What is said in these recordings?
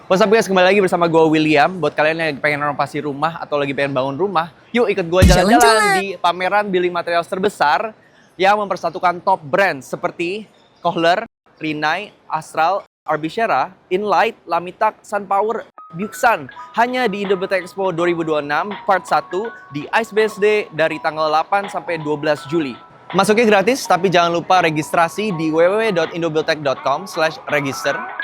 What's up guys, kembali lagi bersama gue William. Buat kalian yang lagi pengen renovasi rumah atau lagi pengen bangun rumah, yuk ikut gue jalan-jalan di pameran building materials terbesar yang mempersatukan top brand seperti Kohler, Rinnai, Astral, Arbishera, Inlight, Lamitak, Sunpower, Buxan. Hanya di Indobuildtek Expo 2026 Part 1 di Ice BSD dari tanggal 8 sampai 12 Juli. Masuknya gratis, tapi jangan lupa registrasi di www.indobuildtek.com/register.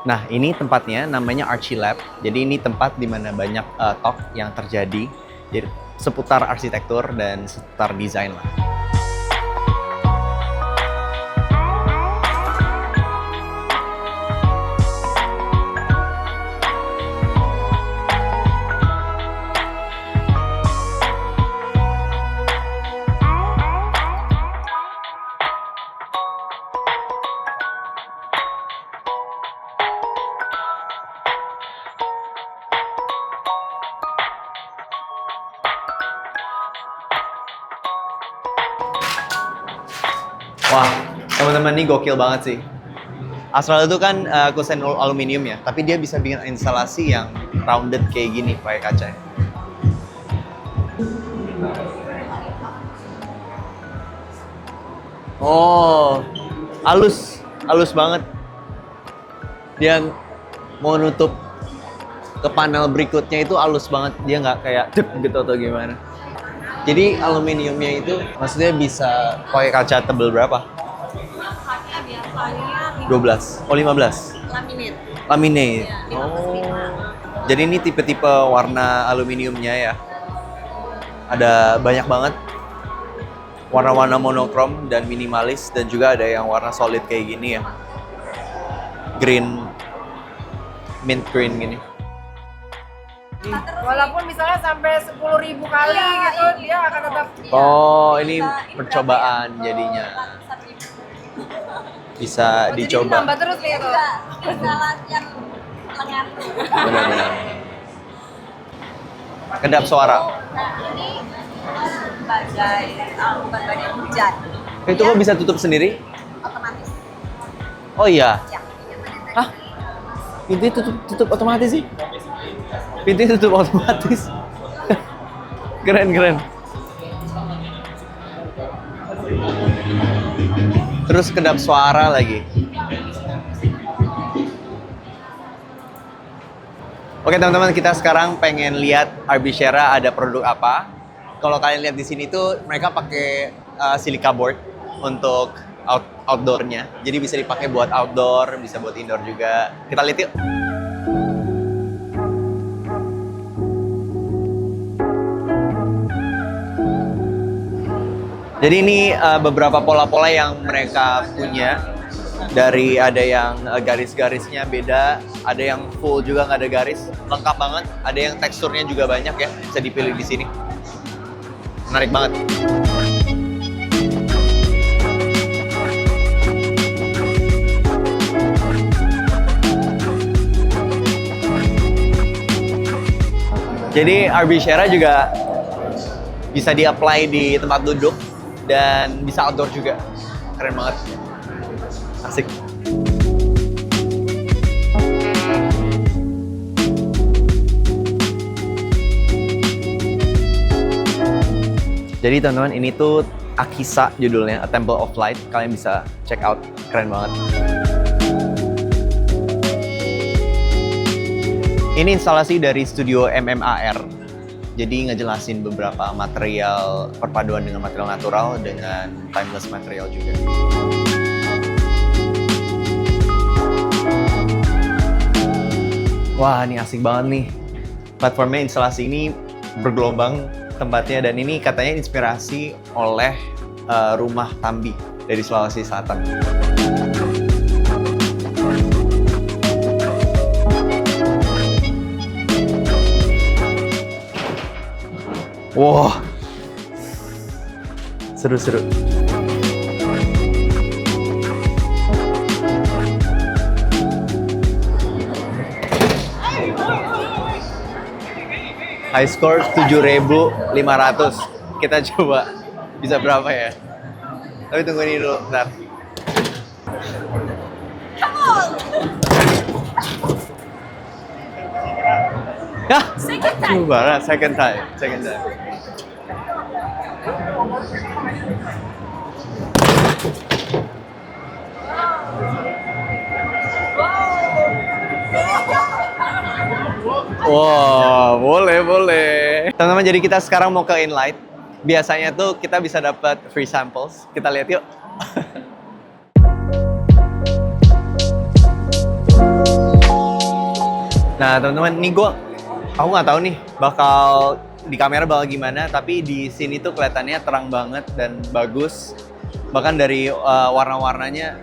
Nah, ini tempatnya namanya Archie Lab. Jadi ini tempat di mana banyak talk yang terjadi jadi seputar arsitektur dan seputar desain lah. Wah, teman-teman ini gokil banget sih. Astral itu kan kusen aluminium ya, tapi dia bisa bikin instalasi yang rounded kayak gini pakai kaca. Oh, halus banget. Dia mau nutup ke panel berikutnya itu halus banget, dia nggak kayak dep gitu atau gimana. Jadi aluminiumnya itu maksudnya bisa pakai kaca tebal berapa? Kacanya biasanya 12. Oh, 15. laminate. Laminate. Ya, 5/5. Jadi ini tipe-tipe warna aluminiumnya ya. Ada banyak banget. Warna-warna monokrom dan minimalis, dan juga ada yang warna solid kayak gini ya. Green, mint green gini. Walaupun misalnya sampai 10.000 kali gitu, dia akan tetap. Oh, ini percobaan jadinya. Bisa Jadi dicoba. nambah terus nih itu. Bisa latihan lengan. Benar-benar. Kedap suara. Nah, ini bagai bukan bagai hujan. Itu kok bisa tutup sendiri? Otomatis. Oh iya. Ya. Hah? Pintunya tutup otomatis sih? Pintunya tutup otomatis. Keren. Terus kedap suara lagi. Oke teman-teman, kita sekarang pengen lihat Arbishera ada produk apa. Kalau kalian lihat di sini tuh mereka pakai silica board untuk outdoornya. Jadi bisa dipakai buat outdoor, bisa buat indoor juga. Kita lihat yuk. Jadi ini beberapa pola-pola yang mereka punya. Dari ada yang garis-garisnya beda, ada yang full juga nggak ada garis, lengkap banget. Ada yang teksturnya juga banyak ya, bisa dipilih di sini. Menarik banget. Jadi Arbishera juga bisa di-apply di tempat duduk dan bisa outdoor juga. Keren banget. Asik. Jadi teman-teman, ini tuh Akisa judulnya, A Temple of Light. Kalian bisa check out, keren banget. Ini instalasi dari studio MMAR. Jadi ngejelasin beberapa material, perpaduan dengan material natural dengan timeless material juga. Wah, ini asik banget nih. Platformnya instalasi ini bergelombang tempatnya, dan ini katanya inspirasi oleh rumah Tambi dari Sulawesi Selatan. Wah, seru-seru. High score 7.500. Kita coba bisa berapa ya? Tapi tunggu ini dulu, bentar. Hah? Second time. Coba, second time. Wow, boleh. Teman-teman, jadi kita sekarang mau ke Inlight. Biasanya tuh kita bisa dapat free samples. Kita lihat yuk. Nah, teman-teman, nih aku nggak tahu nih bakal di kamera bakal gimana, tapi di sini tuh kelihatannya terang banget dan bagus. Bahkan dari warna-warnanya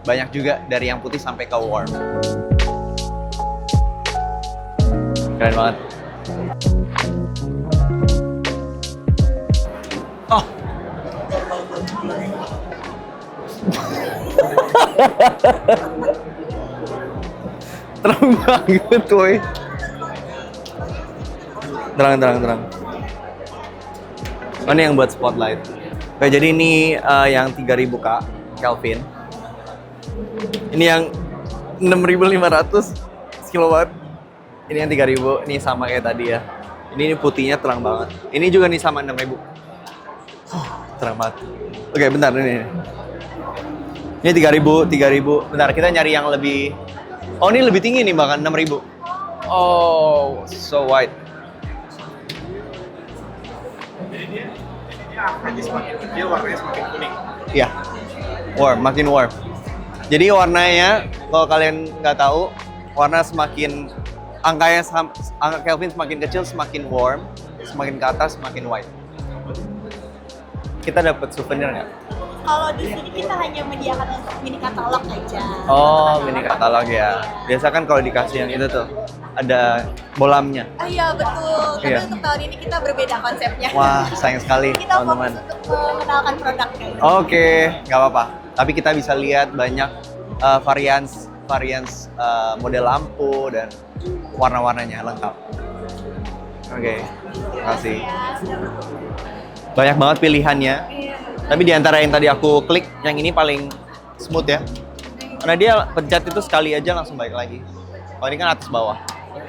banyak juga, dari yang putih sampai ke warm. Keren banget. Oh. Terang banget, woy. Terang. Ini yang buat spotlight. Oke, jadi ini yang 3000K Kelvin. Ini yang 6500 kilowatt. Ini yang 3000, ini sama kayak tadi ya. Ini putihnya terang banget. Ini juga nih sama 6000. Terang banget. Oke, bentar ini. Ini 3000. Bentar, kita nyari yang lebih. Oh, ini lebih tinggi nih bahkan 6000. Oh, so white. Jadi angkanya semakin kecil, warnanya semakin kuning. Iya, makin warm. Jadi warnanya, kalau kalian nggak tahu, warna semakin angka Kelvin semakin kecil semakin warm, semakin ke atas semakin white. Kita dapat souvenir nggak? Kalau di sini kita hanya menyediakan untuk mini katalog aja. Oh, mini katalog ya. Biasa kan kalau dikasih yang itu tuh ada bolamnya. Ah, iya betul. Tapi Iya. untuk tahun ini kita berbeda konsepnya. Wah, sayang sekali Kita teman-teman. fokus untuk mengenalkan produknya. Oke, nggak apa-apa. Tapi kita bisa lihat banyak varians model lampu dan warna-warnanya lengkap. Oke, terima kasih. Banyak banget pilihannya. Tapi di antara yang tadi aku klik, yang ini paling smooth ya. Karena dia pencet itu sekali aja langsung balik lagi. Kalau ini kan atas bawah.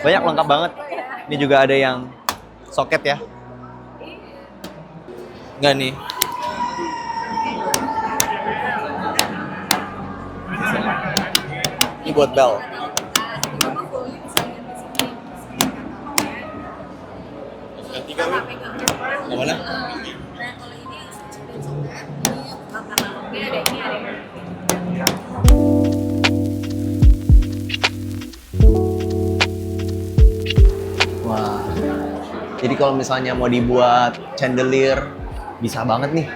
Banyak, lengkap banget. Ini juga ada yang soket ya. Enggak nih. Ini buat bel. Yang 3 nih. Yang mana? Wah, jadi kalau misalnya mau dibuat chandelier, bisa banget nih.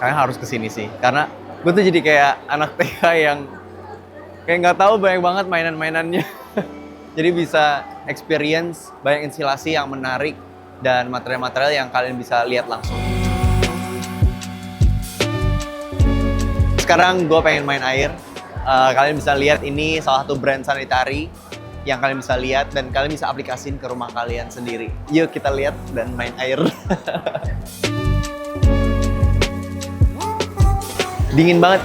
Kayaknya harus kesini sih, karena gue tuh jadi kayak anak TK yang kayak nggak tahu banyak banget mainan-mainannya. Jadi bisa experience banyak instalasi yang menarik dan material-material yang kalian bisa lihat langsung. Sekarang gue pengen main air. Kalian bisa lihat ini salah satu brand sanitary yang kalian bisa lihat dan kalian bisa aplikasiin ke rumah kalian sendiri. Yuk kita lihat dan main air. Dingin banget.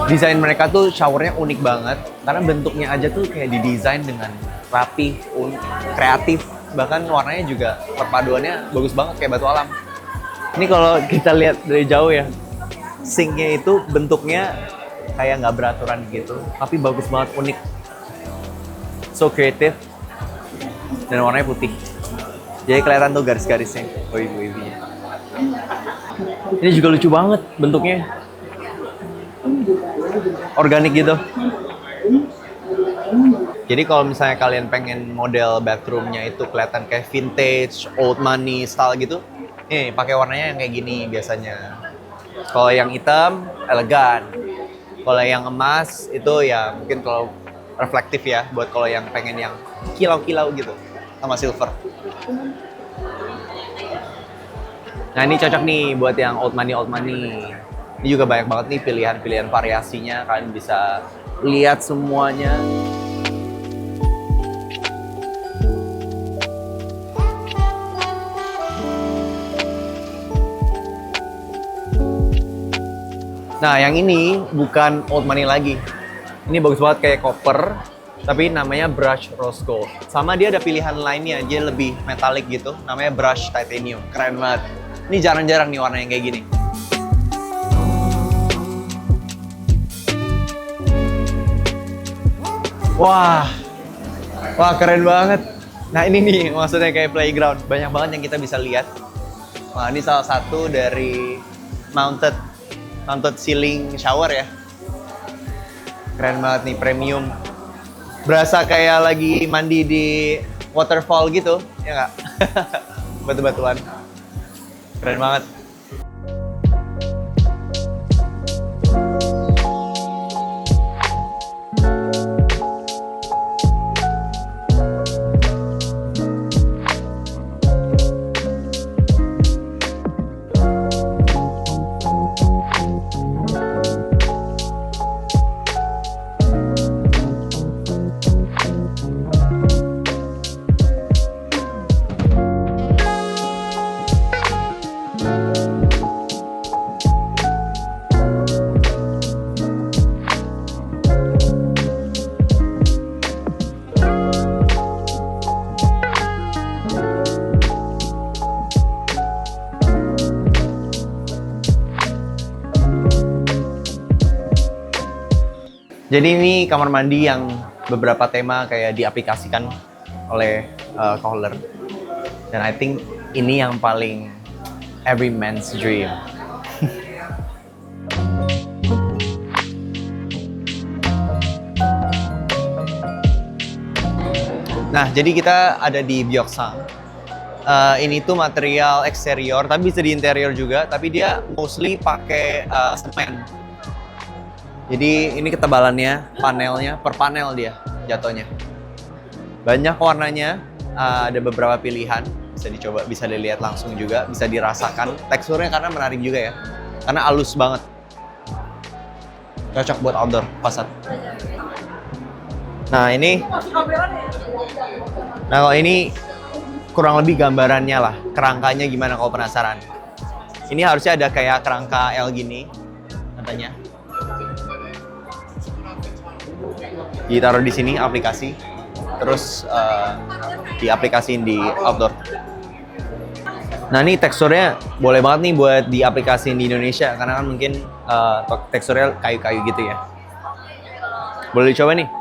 Desain mereka tuh showernya unik banget karena bentuknya aja tuh kayak didesain dengan rapi, kreatif, bahkan warnanya juga perpaduannya bagus banget kayak batu alam. Ini kalau kita lihat dari jauh ya, sinknya itu bentuknya kayak nggak beraturan gitu, tapi bagus banget, unik, so creative, dan warnanya putih. Jadi kelihatan tuh garis-garisnya, wavy-wavynya. Ini juga lucu banget bentuknya. Organik gitu. Jadi kalau misalnya kalian pengen model bathroomnya itu kelihatan kayak vintage, old money style gitu, nih pakai warnanya yang kayak gini biasanya. Kalau yang hitam, elegan. Kalau yang emas itu ya mungkin kalau reflektif ya, buat kalau yang pengen yang kilau-kilau gitu, sama silver. Nah ini cocok nih buat yang old money, old money. Ini juga banyak banget nih pilihan-pilihan variasinya, kalian bisa lihat semuanya. Nah, yang ini bukan old money lagi. Ini bagus banget kayak copper, tapi namanya brush rose gold. Sama dia ada pilihan lainnya, dia lebih metalik gitu, namanya brush titanium. Keren banget. Ini jarang-jarang nih warna yang kayak gini. Wah, wah keren banget. Nah ini nih maksudnya kayak playground. Banyak banget yang kita bisa lihat. Wah ini salah satu dari mounted ceiling shower ya. Keren banget nih, premium. Berasa kayak lagi mandi di waterfall gitu, ya nggak? Batu-batuan. Keren banget. Jadi ini kamar mandi yang beberapa tema kayak diaplikasikan oleh Kohler. Dan I think ini yang paling every man's dream. Nah, jadi kita ada di Byeoksang. Ini tuh material eksterior, tapi bisa di interior juga, tapi dia mostly pakai semen. Jadi ini ketebalannya, panelnya, per panel dia jatuhnya. Banyak warnanya, ada beberapa pilihan, bisa dicoba, bisa dilihat langsung juga, bisa dirasakan. Teksturnya karena menarik juga ya, karena halus banget. Cocok buat outdoor, pasar. Nah kalau ini kurang lebih gambarannya lah, kerangkanya gimana kalau penasaran. Ini harusnya ada kayak kerangka L gini, katanya. Ditaruh di sini aplikasi, terus diaplikasiin di outdoor. Nah ini teksturnya boleh banget nih buat diaplikasiin di Indonesia, karena kan mungkin teksturnya kayu-kayu gitu ya. Boleh dicoba nih.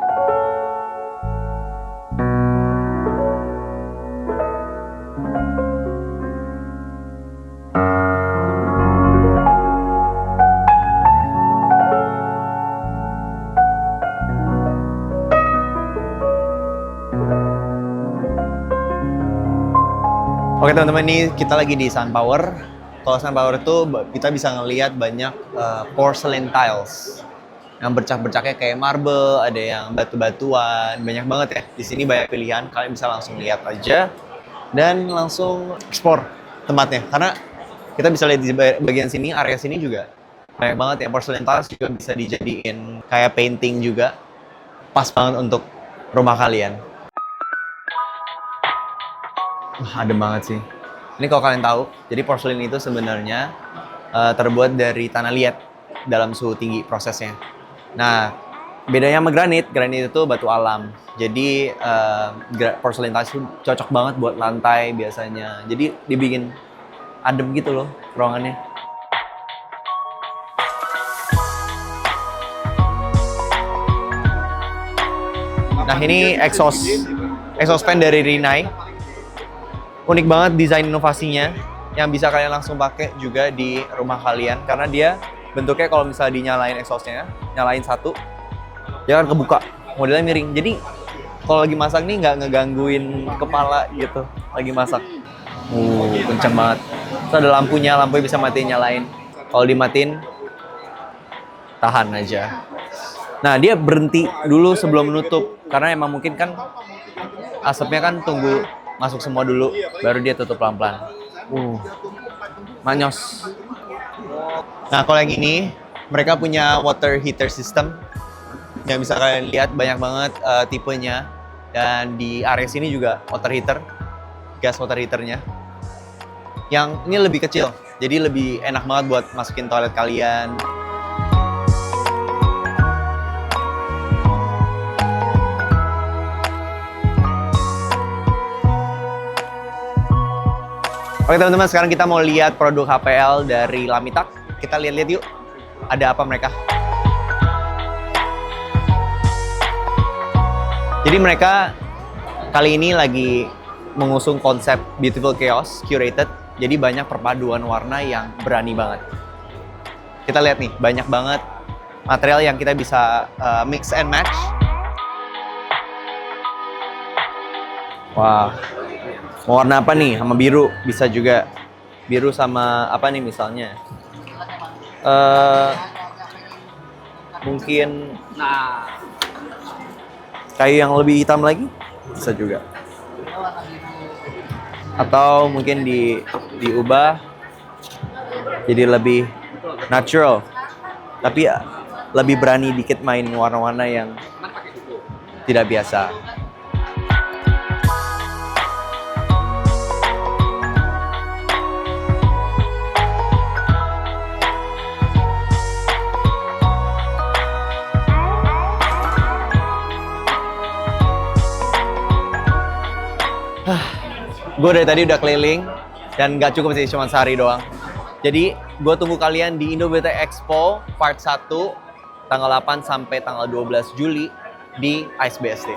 Oke teman-teman, ini kita lagi di Sunpower. Kalau Sunpower itu kita bisa ngelihat banyak porcelain tiles yang bercak-bercaknya kayak marble, ada yang batu-batuan, banyak banget ya. Di sini banyak pilihan, kalian bisa langsung lihat aja dan langsung explore tempatnya. Karena kita bisa lihat di bagian sini, area sini juga banyak banget ya. Porcelain tiles juga bisa dijadiin kayak painting juga, pas banget untuk rumah kalian. Wah, adem banget sih. Ini kalau kalian tahu, jadi porcelain itu sebenarnya terbuat dari tanah liat dalam suhu tinggi prosesnya. Nah, bedanya sama granit itu batu alam. Jadi porcelain tiles itu cocok banget buat lantai biasanya. Jadi dibikin adem gitu loh ruangannya. Nah, ini exhaust fan dari Rinnai. Unik banget desain inovasinya yang bisa kalian langsung pakai juga di rumah kalian, karena dia bentuknya kalau misalnya dinyalain exhaustnya, nyalain satu, dia akan kebuka, modelnya miring. Jadi kalau lagi masak nih nggak ngegangguin kepala gitu lagi masak. Kenceng banget. Terus ada lampunya bisa matiin nyalain. Kalau dimatiin, tahan aja. Nah, dia berhenti dulu sebelum menutup karena emang mungkin kan asapnya kan tunggu masuk semua dulu, baru dia tutup pelan-pelan. Manyos. Nah, kalau yang ini mereka punya water heater system. Yang bisa kalian lihat banyak banget tipenya. Dan di area sini juga water heater, gas water heaternya. Yang ini lebih kecil, jadi lebih enak banget buat masukin toilet kalian. Oke teman-teman, sekarang kita mau lihat produk HPL dari Lamitak. Kita lihat-lihat yuk, ada apa mereka. Jadi mereka kali ini lagi mengusung konsep Beautiful Chaos Curated. Jadi banyak perpaduan warna yang berani banget. Kita lihat nih, banyak banget material yang kita bisa mix and match. Wah, mau warna apa nih? Sama biru bisa juga. Biru sama apa nih misalnya? Mungkin kayu yang lebih hitam lagi bisa juga. Atau mungkin diubah jadi lebih natural. Tapi ya, lebih berani dikit main warna-warna yang tidak biasa. Gue dari tadi udah keliling dan gak cukup sih cuma sehari doang. Jadi gue tunggu kalian di Indo BT Expo Part 1 tanggal 8 sampai tanggal 12 Juli di ICE BSD.